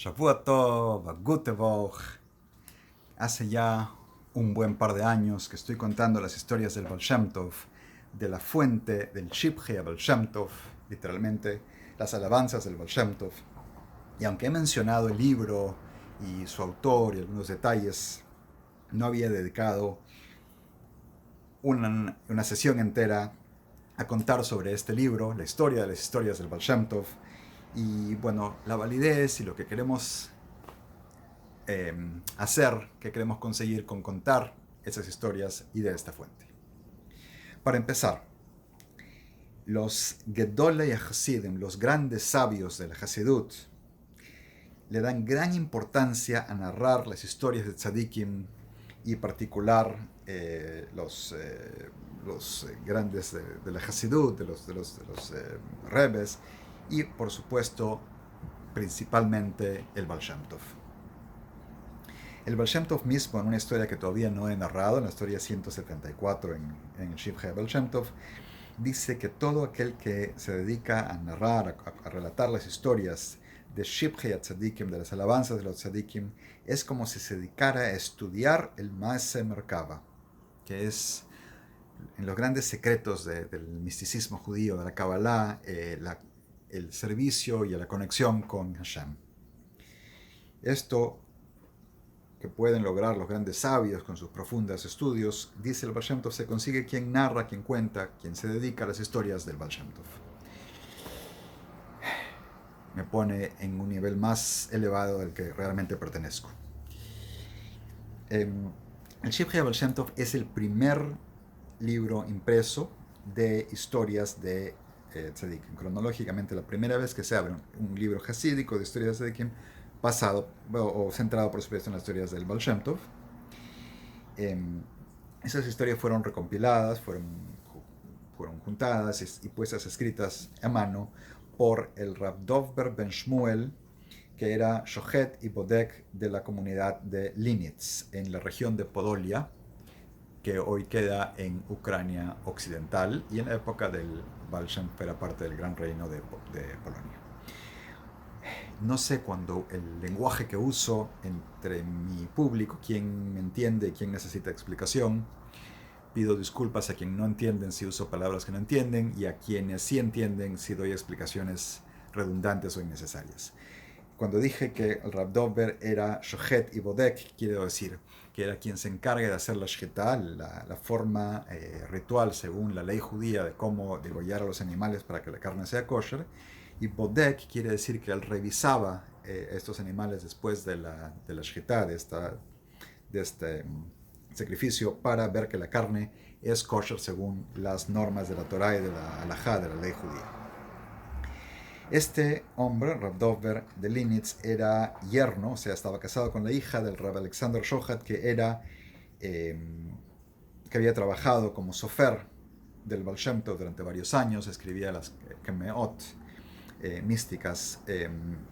Shavua Tov, Gute Woche. Hace ya un buen par de años que estoy contando las historias del Baal Shem Tov, de la fuente del Shibhei Baal Shem Tov, literalmente las alabanzas del Baal Shem Tov. Y aunque he mencionado el libro y su autor y algunos detalles, no había dedicado una sesión entera a contar sobre este libro, la historia de las historias del Baal Shem Tov, y bueno, la validez y lo que queremos hacer, que queremos conseguir con contar esas historias y de esta fuente. Para empezar, los Gedolei Hasidim, los grandes sabios de la Hasidut, le dan gran importancia a narrar las historias de tzadikim y en particular los grandes de la Hasidut, de los rebes y por supuesto principalmente el Baal Shem Tov. El Baal Shem Tov mismo, en una historia que todavía no he narrado, en la historia 174 en el Shibhei Baal Shem Tov, dice que todo aquel que se dedica a narrar, a relatar las historias de Shibhei Tzadikim, de las alabanzas de los Tzadikim, es como si se dedicara a estudiar el Maaseh Merkava, que es en los grandes secretos del misticismo judío, de la Kabbalah, el servicio y la conexión con Hashem. Esto que pueden lograr los grandes sabios con sus profundos estudios, dice el Baal Shem Tov, se consigue quien narra, quien cuenta, quien se dedica a las historias del Baal Shem Tov. Me pone en un nivel más elevado del que realmente pertenezco. El Shibhei Baal Shem Tov es el primer libro impreso de historias de tzadikim. Cronológicamente, la primera vez que se abre un libro hasídico de historias de tzadikim, basado o centrado por supuesto en las historias del Baal Shem Tov. Esas historias fueron recompiladas, fueron juntadas y puestas escritas a mano por el Rav Dovber Ben Shmuel, que era Shohet y Bodek de la comunidad de Linitz, en la región de Podolia, que hoy queda en Ucrania occidental, y en la época del Baal Shem Tov era parte del Gran Reino de Polonia. No sé cuando el lenguaje que uso entre mi público, quién me entiende y quién necesita explicación. Pido disculpas a quien no entienden si uso palabras que no entienden y a quienes sí entienden si doy explicaciones redundantes o innecesarias. Cuando dije que el Rav Dovber era Shohet y Bodek, quiero decir que era quien se encarga de hacer la shkita, la forma ritual según la ley judía de cómo degollar a los animales para que la carne sea kosher. Y Bodek quiere decir que él revisaba estos animales después de la shkita, de este sacrificio, para ver que la carne es kosher según las normas de la Torah y de la halajá, de la ley judía. Este hombre, Rav Dovber de Linitz, era yerno, o sea, estaba casado con la hija del Rav Alexander Shohat, que había trabajado como sofer del Baal Shem Tov durante varios años, escribía las Kemeot místicas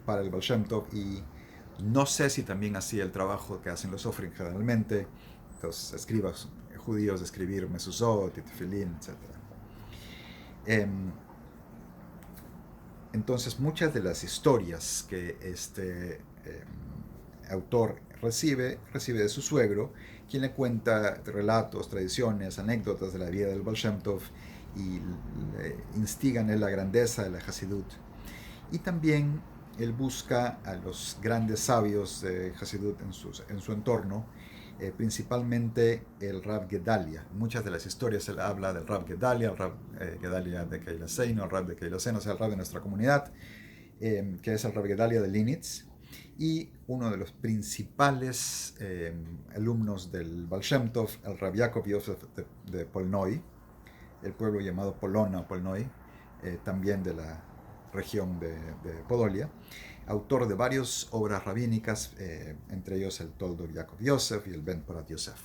para el Baal Shem Tov, y no sé si también hacía el trabajo que hacen los sofrim generalmente, los escribas judíos de escribir mezuzot y tefilín, etc. Entonces, muchas de las historias que este autor recibe de su suegro, quien le cuenta relatos, tradiciones, anécdotas de la vida del Baal Shem Tov y le instigan en la grandeza de la Hasidut. Y también él busca a los grandes sabios de Hasidut en su entorno, principalmente el Rav Gedalia. Muchas de las historias él habla del Rav Gedalia, el Rav Gedalia de Keilaseinu, el Rav de Keilaseinu, o sea, el Rav de nuestra comunidad, que es el Rav Gedalia de Linitz, y uno de los principales alumnos del Baal Shem Tov, el Rav Yaakov Yosef de Polnoi, el pueblo llamado Polona o Polnoi, también de la región de Podolia, autor de varias obras rabínicas, entre ellos el Toldot Yaakov Yosef y el Ben Porat Yosef.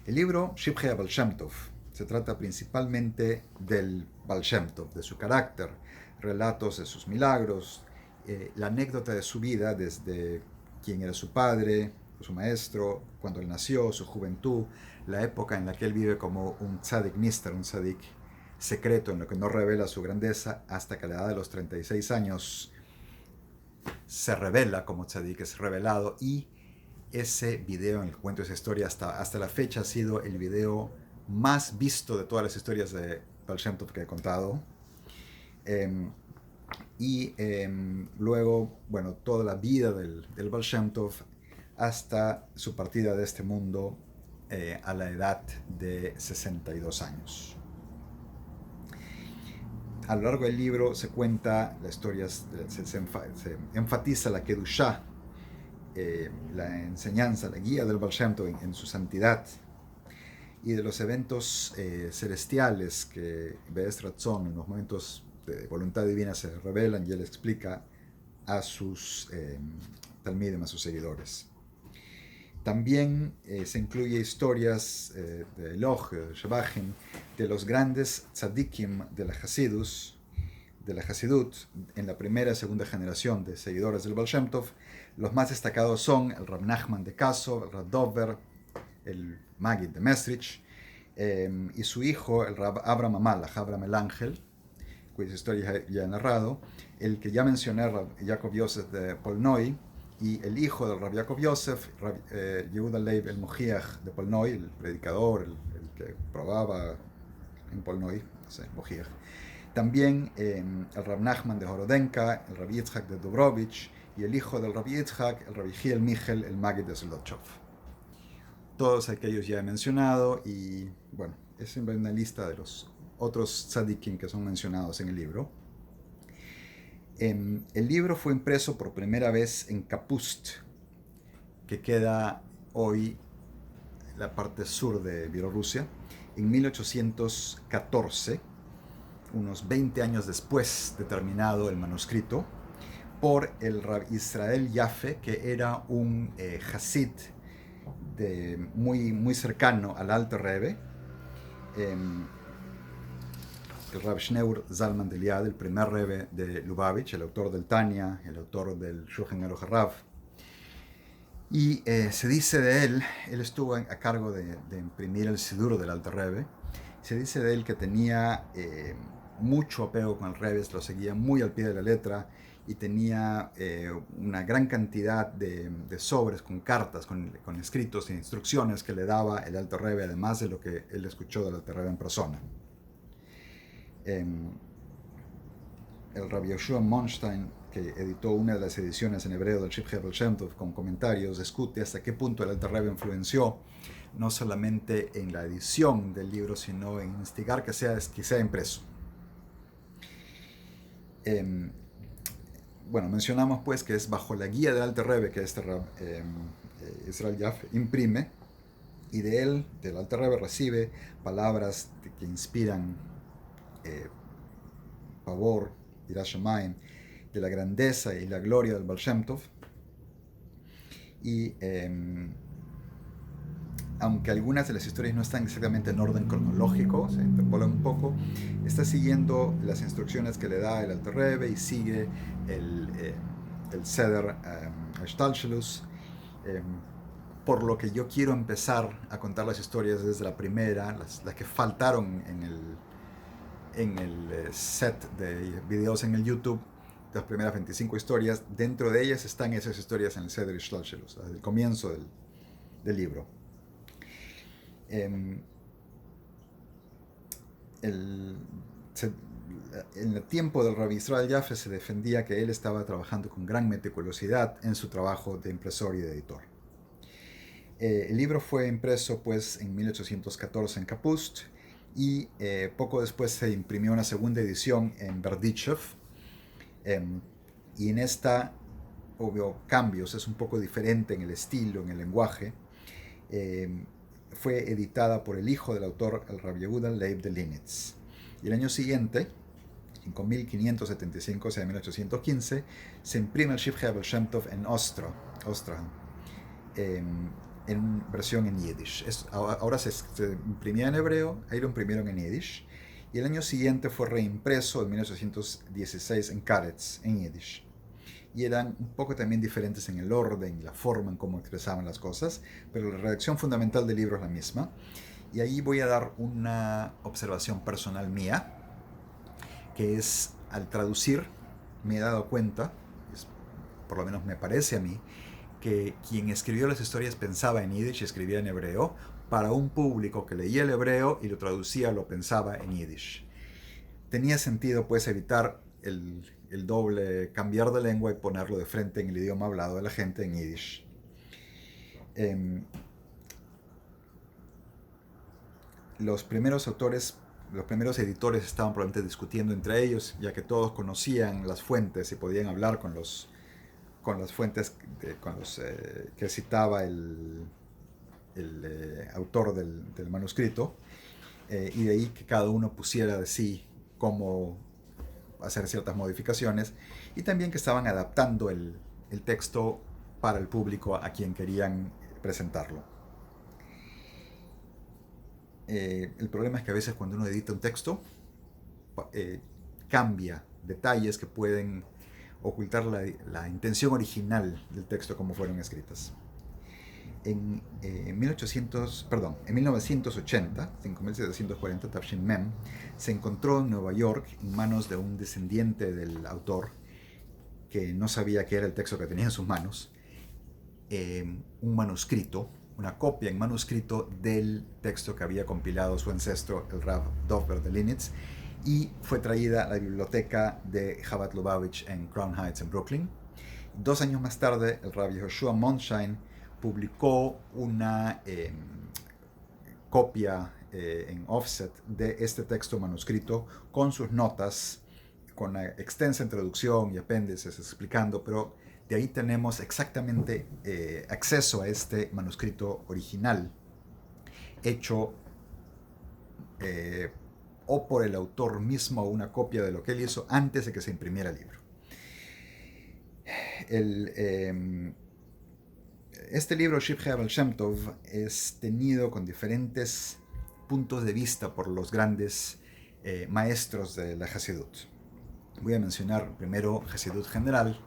El libro Shibhei Baal Shem Tov se trata principalmente del Baal Shem Tov, de su carácter, relatos de sus milagros, la anécdota de su vida desde quién era su padre, su maestro, cuando él nació, su juventud, la época en la que él vive como un tzadik nister, un tzadik secreto en lo que no revela su grandeza, hasta que a la edad de los 36 años se revela como tzadik, es revelado, y ese video en el que cuento esa historia hasta la fecha ha sido el video más visto de todas las historias de Baal Shem Tov que he contado. Luego, bueno, toda la vida del Baal Shem Tov hasta su partida de este mundo a la edad de 62 años. A lo largo del libro se cuenta la historia, se enfatiza la Kedushá, la enseñanza, la guía del Baal Shem Tov en su santidad, y de los eventos celestiales que Be'ez Ratzon, en los momentos de voluntad divina, se revelan, y él explica a sus talmidim, a sus seguidores. También se incluye historias de Eloh, de Shebachim, de los grandes tzadikim de la Hasidut, en la primera y segunda generación de seguidores del Baal Shem Tov. Los más destacados son el Rab Nachman de Kasov, el Rab Dover, el Maggid de Mesrich, y su hijo, el Rab Abraham Amalach, Abraham el Ángel, cuya historia ya he narrado, el que ya mencioné, Rab Jacob Yosef de Polnoy, y el hijo del Rab Jacob Yosef, Rab Yehuda Leib el Mojiach de Polnoy, el predicador, el que probaba en Polnoy, no sé, Mojiach. También el Rab Nachman de Horodenka, el Rab Yitzhak de Dubrovich, y el hijo del Rab Yitzhak, el Rab Yehiel Michel, el Maggid de Solotchov. Todos aquellos ya he mencionado, y bueno, es siempre una lista de los otros tzadikim que son mencionados en el libro. El libro fue impreso por primera vez en Kapust, que queda hoy en la parte sur de Bielorrusia, en 1814, unos 20 años después de terminado el manuscrito, por el Rab Israel Yaffe, que era un Hasid muy cercano al Alter Rebbe, el Rab Shneur Zalman de Liad, el primer Rebbe de Lubavitch, el autor del Tanya, el autor del Shulchan Aruch HaRav. Y se dice de él estuvo a cargo de imprimir el Sidur del Alter Rebbe. Se dice de él que tenía mucho apego con el Rebbe, lo seguía muy al pie de la letra, y tenía una gran cantidad de sobres con cartas, con escritos e instrucciones que le daba el Alter Rebbe, además de lo que él escuchó del Alter Rebbe en persona. El Rabbi Yoshua Monstein, que editó una de las ediciones en hebreo del Shibhei Baal Shem Tov con comentarios, discute hasta qué punto el Alter Rebbe influenció no solamente en la edición del libro, sino en instigar que sea impreso. Bueno, mencionamos pues que es bajo la guía del Alter Rebbe que este Rab Israel Yaffe imprime, y de él, del Alter Rebbe, recibe palabras que inspiran pavor, Yirat Shamayim, de la grandeza y la gloria del Baal Shem Tov. Y aunque algunas de las historias no están exactamente en orden cronológico, se interpolan un poco, está siguiendo las instrucciones que le da el Alter Rebbe y sigue el Seder Ashtalshelus, por lo que yo quiero empezar a contar las historias desde la primera, las que faltaron en el set de videos en el YouTube, las primeras 25 historias. Dentro de ellas están esas historias en el Seder Ishtalshelus, desde el comienzo del libro. En el tiempo del Rabbi Israel Yaffe se defendía que él estaba trabajando con gran meticulosidad en su trabajo de impresor y de editor. El libro fue impreso pues en 1814 en Kapust, y poco después se imprimió una segunda edición en Berdichev, y en esta hubo cambios, es un poco diferente en el estilo, en el lenguaje. Fue editada por el hijo del autor, el Rabbi Yehuda Leib de Linitz. Y el año siguiente, en 1575, o sea, en 1815, se imprime el Shibhei Baal Shem Tov en Ostra, en versión en Yiddish. Ahora se imprimía en hebreo, ahí lo imprimieron en Yiddish, y el año siguiente fue reimpreso en 1816 en Karetz, en Yiddish. Y eran un poco también diferentes en el orden y la forma en cómo expresaban las cosas, pero la redacción fundamental del libro es la misma. Y ahí voy a dar una observación personal mía, que es, al traducir, me he dado cuenta, por lo menos me parece a mí, que quien escribió las historias pensaba en yiddish y escribía en hebreo, para un público que leía el hebreo y lo traducía, lo pensaba en yiddish. Tenía sentido pues evitar el doble cambiar de lengua y ponerlo de frente en el idioma hablado de la gente en yiddish. Los primeros autores, los primeros editores estaban probablemente discutiendo entre ellos, ya que todos conocían las fuentes y podían hablar con las fuentes que citaba el autor del manuscrito, y de ahí que cada uno pusiera de sí cómo hacer ciertas modificaciones, y también que estaban adaptando el texto para el público a quien querían presentarlo. El problema es que a veces cuando uno edita un texto, cambia detalles que pueden ocultar la intención original del texto como fueron escritas. En 1980, 5740, Tafshin Mem, se encontró en Nueva York en manos de un descendiente del autor que no sabía qué era el texto que tenía en sus manos, un manuscrito, una copia en manuscrito del texto que había compilado su ancestro, el Rav Dovber de Linitz, y fue traída a la biblioteca de Chabad Lubavitch en Crown Heights, en Brooklyn. 2 años más tarde, el Rabbi Joshua Monsheim publicó una copia en offset de este texto manuscrito con sus notas, con una extensa introducción y apéndices explicando, pero de ahí tenemos exactamente acceso a este manuscrito original, hecho o por el autor mismo o una copia de lo que él hizo antes de que se imprimiera el libro. Este libro, Shibhei Baal Shem Tov, es tenido con diferentes puntos de vista por los grandes maestros de la Hasidut. Voy a mencionar primero Hasidut general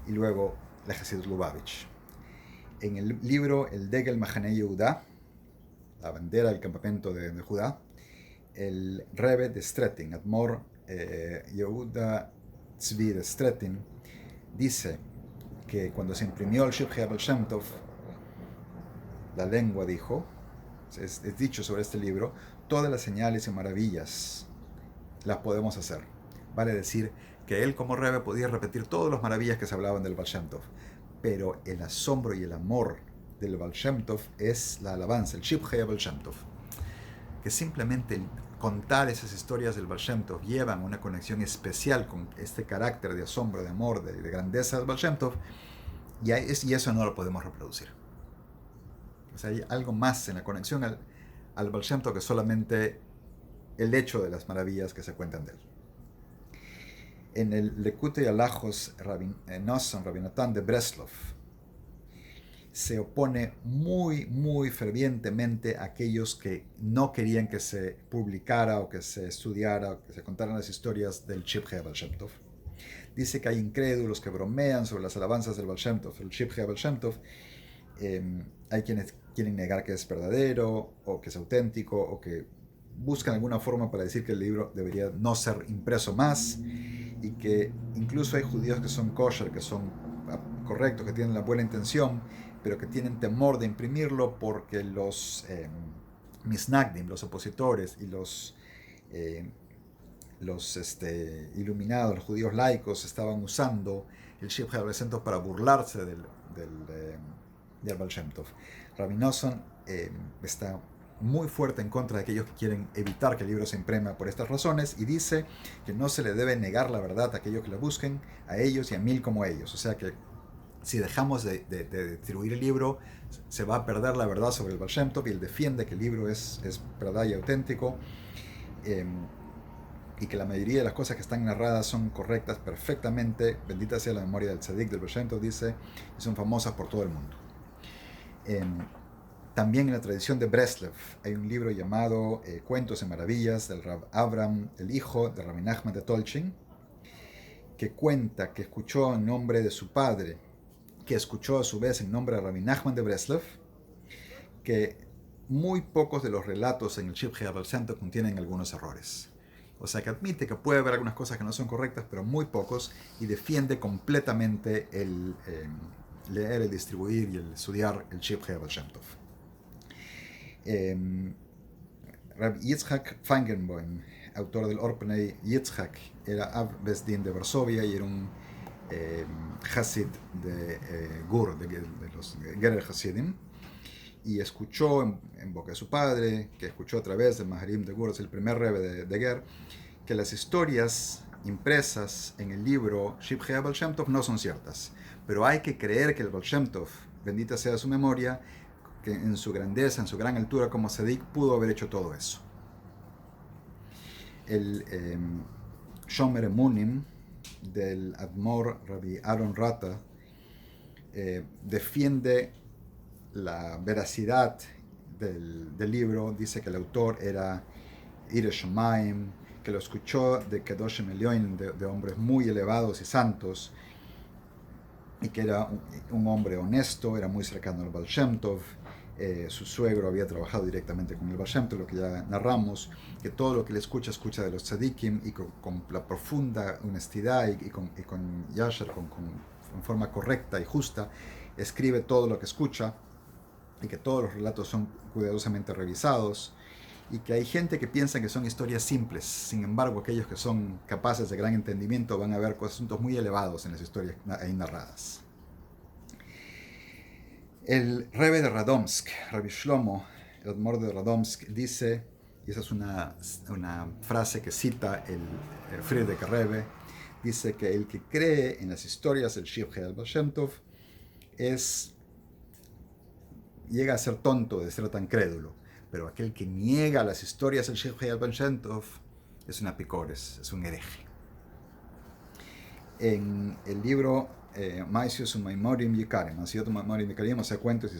y luego la Hasidut Lubavitch. En el libro El Degel Mahanei Yehuda, la bandera del campamento de Judá, el Rebbe de Stettin, Admor Yehuda Tzvi de Stettin, dice que cuando se imprimió el Shibhei Baal Shem Tov, la lengua dijo, es dicho sobre este libro, todas las señales y maravillas las podemos hacer. Vale decir que él como Rebbe podía repetir todas las maravillas que se hablaban del Baal Shem Tov, pero el asombro y el amor del Baal Shem Tov es la alabanza, el Shibhei Baal Shem Tov, que simplemente contar esas historias del Baal Shem Tov llevan una conexión especial con este carácter de asombro, de amor, de grandeza del Baal Shem Tov, y eso no lo podemos reproducir. O sea, hay algo más en la conexión al Baal Shem Tov que solamente el hecho de las maravillas que se cuentan de él. En el Lekutei Halachos Nosson Rabinatán de Breslov se opone muy fervientemente a aquellos que no querían que se publicara o que se estudiara o que se contaran las historias del Shibhei Baal Shem Tov. Dice que hay incrédulos que bromean sobre las alabanzas del Baal Shem Tov, el Shibhei Baal Shem Tov. Hay quienes quieren negar que es verdadero o que es auténtico o que buscan alguna forma para decir que el libro debería no ser impreso más, y que incluso hay judíos que son kosher, que son correctos, que tienen la buena intención, pero que tienen temor de imprimirlo porque los misnagdim, los opositores y los iluminados, los judíos laicos, estaban usando el Shibhei Baal Shem Tov para burlarse del Baal Shem Tov. Rabbi Nosson está muy fuerte en contra de aquellos que quieren evitar que el libro se imprima por estas razones, y dice que no se le debe negar la verdad a aquellos que la busquen, a ellos y a mil como ellos. O sea que si dejamos de distribuir el libro, se va a perder la verdad sobre el Baal Shem Tov, y él defiende que el libro es verdad y auténtico, y que la mayoría de las cosas que están narradas son correctas perfectamente. Bendita sea la memoria del Tzadik del Baal Shem Tov, dice, y son famosas por todo el mundo. También en la tradición de Breslev hay un libro llamado Cuentos y Maravillas del Rav Avram, el hijo de Rabbi Nachman de Tolchin, que cuenta que escuchó en nombre de su padre, que escuchó a su vez en nombre de Rabbi Nachman de Breslev, que muy pocos de los relatos en el Shibhei Baal Shem Tov contienen algunos errores. O sea que admite que puede haber algunas cosas que no son correctas, pero muy pocos, y defiende completamente el leer, el distribuir y el estudiar el Shibhei Baal Shem Tov. Rabbi Yitzhak Feigenbaum, autor del Orpnei Yitzhak, era Av Besdin de Varsovia y era un Hasid de Gur, de los Gerer Hasidim, y escuchó en boca de su padre, que escuchó a través del Maharim de Gur, es el primer Rebbe de Ger, que las historias impresas en el libro Shibhei Baal Shem Tov no son ciertas, pero hay que creer que el Baal Shem Tov, bendita sea su memoria, que en su grandeza, en su gran altura como Sadik, pudo haber hecho todo eso. El Shomer Emunim del Admor Rabbi Aaron Rata defiende la veracidad del libro, dice que el autor era Ire Shomayim, que lo escuchó de Kedoshim Elyoin, de hombres muy elevados y santos, y que era un hombre honesto, era muy cercano al Baal Shem Tov. Su suegro había trabajado directamente con el Baal Shem Tov, lo que ya narramos, que todo lo que le escucha de los tzadikim, y con la profunda honestidad y con yasher, con forma correcta y justa, escribe todo lo que escucha, y que todos los relatos son cuidadosamente revisados, y que hay gente que piensa que son historias simples. Sin embargo, aquellos que son capaces de gran entendimiento van a ver asuntos muy elevados en las historias ahí narradas. El Rebbe de Radomsk, Rabbi Shlomo, el Admor de Radomsk, dice, y esa es una frase que cita el Frierdiker Rebbe, dice que el que cree en las historias del Shibhei Baal Shem Tov llega a ser tonto de ser tan crédulo, pero aquel que niega las historias del Shibhei Baal Shem Tov es un apicores, es un hereje. En el libro Maisios Maimorim Yikarim, Maisiot Maimorim Yikarim, o sea, cuentos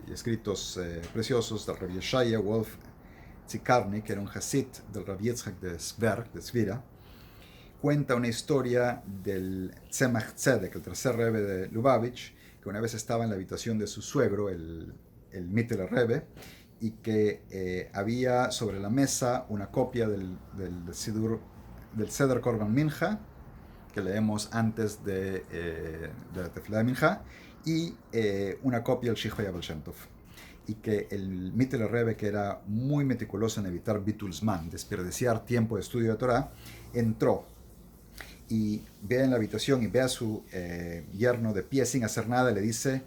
y escritos preciosos del Rabbi Yeshaya Wolf Tzikarny, que era un Hasid del Rabbi Yitzhak de Svira, cuenta una historia del Tzemach Tzedek, el tercer Rebbe de Lubavitch, que una vez estaba en la habitación de su suegro, el Mittler Rebbe, y que había sobre la mesa una copia del Seder Korban Mincha, que leemos antes de la Tefilá de Mincha, y una copia del Shibhei Baal Shem Tov. Y que el Mittler Rebbe, que era muy meticuloso en evitar bitul zman, desperdiciar tiempo de estudio de Torah, entró y ve en la habitación y ve a su yerno de pie sin hacer nada, y le dice: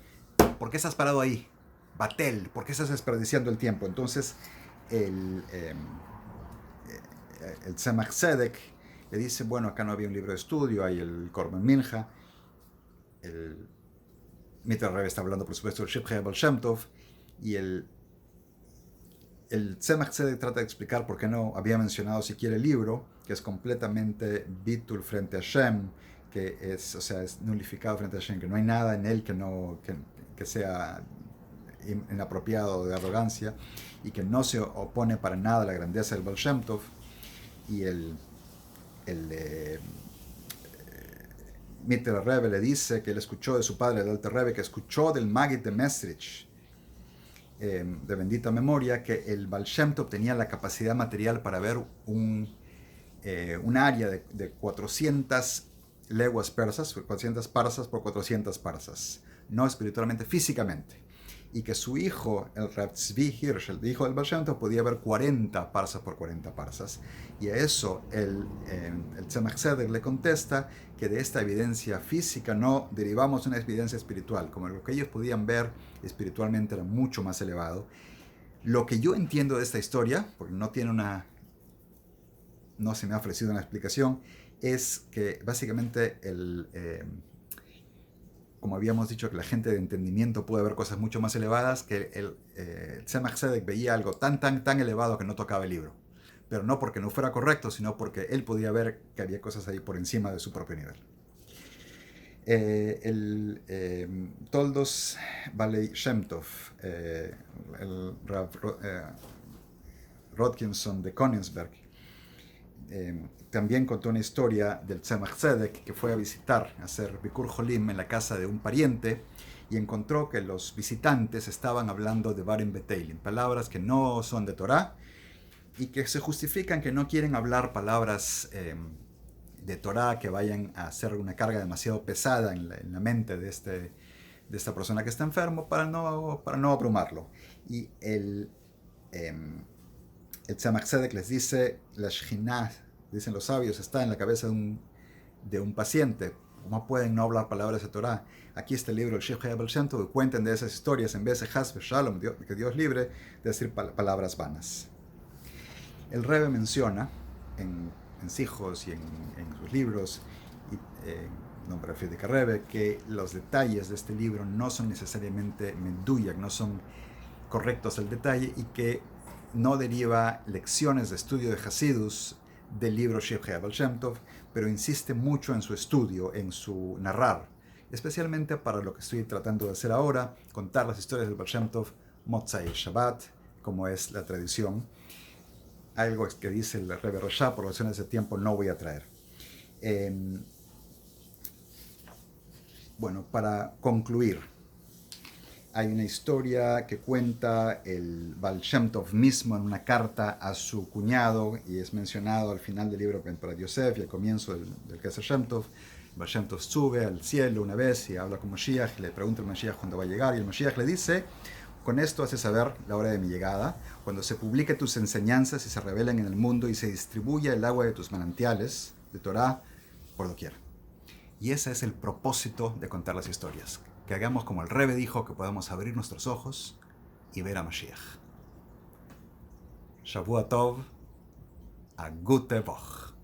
¿por qué estás parado ahí? Batel, ¿por qué estás desperdiciando el tiempo? Entonces el Tzemach Tzedek le dice: bueno, acá no había un libro de estudio, hay el Korban Mincha. El Mittler Rebbe está hablando, por supuesto, del Shibhei Baal Shem Tov, y el Tzemach Tzedek trata de explicar por qué no había mencionado siquiera el libro, que es completamente bitul frente a Hashem, que es nulificado frente a Hashem, que no hay nada en él que sea inapropiado, de arrogancia, y que no se opone para nada a la grandeza del Baal Shem Tov. Y el Mittler Rebbe le dice que él escuchó de su padre, el Alter Rebbe, que escuchó del Maggid de Mesrich, de bendita memoria, que el Baal Shem Tov tenía la capacidad material para ver un área de 400 leguas persas, 400 parsas por 400 parsas, no espiritualmente, físicamente, y que su hijo, el Rav Tzvi Hirsch, el hijo del Baal Shem Tov, podía ver 40 parsas por 40 parsas, y a eso el Tzemach Tzedek le contesta que de esta evidencia física no derivamos una evidencia espiritual, como lo que ellos podían ver espiritualmente era mucho más elevado. Lo que yo entiendo de esta historia, porque no se me ha ofrecido una explicación, es que básicamente como habíamos dicho, que la gente de entendimiento puede ver cosas mucho más elevadas, que el Tzemach Tzedek veía algo tan elevado que no tocaba el libro. Pero no porque no fuera correcto, sino porque él podía ver que había cosas ahí por encima de su propio nivel. El Toldos Balei Shem Tov, el Rav Rodkinson de Königsberg, también contó una historia del Tzemach Tzedek, que fue a hacer Bikur Jolim en la casa de un pariente, y encontró que los visitantes estaban hablando de Barim Beteilim, palabras que no son de Torah, y que se justifican que no quieren hablar palabras de Torah que vayan a hacer una carga demasiado pesada en la mente de esta persona que está enfermo para no abrumarlo. Y el Tzemach Tzedek les dice, la Shekhinah, dicen los sabios, está en la cabeza de un paciente. ¿Cómo pueden no hablar palabras de Torah? Aquí está el libro, el Sheikh Baal Shem Tov, que cuenten de esas historias en vez de Has Shalom, que Dios libre de decir palabras vanas. El Rebbe menciona en Sijos y en sus libros, nombre de Frierdiker Rebbe, que los detalles de este libro no son necesariamente meduyak, no son correctos al detalle, y que no deriva lecciones de estudio de Hasidus del libro Sheikh Baal Shem Tov, pero insiste mucho en su estudio, en su narrar, especialmente para lo que estoy tratando de hacer ahora, contar las historias del Baal Shem Tov, Motzai Shabbat, como es la tradición. Algo que dice el Rebbe Rashab, por razones de tiempo no voy a traer. Bueno, para concluir, hay una historia que cuenta el Baal Shem Tov mismo en una carta a su cuñado, y es mencionado al final del libro para Yosef y al comienzo del Keser Shem Tov. El Baal Shem Tov sube al cielo una vez y habla con Mashiach, y le pregunta al Mashiach cuándo va a llegar, y el Mashiach le dice: con esto hace saber la hora de mi llegada, cuando se publique tus enseñanzas y se revelen en el mundo y se distribuya el agua de tus manantiales de Torah por doquier. Y ese es el propósito de contar las historias. Que hagamos como el Rebbe dijo, que podamos abrir nuestros ojos y ver a Mashiach. Shavua Tov, a gute Woche.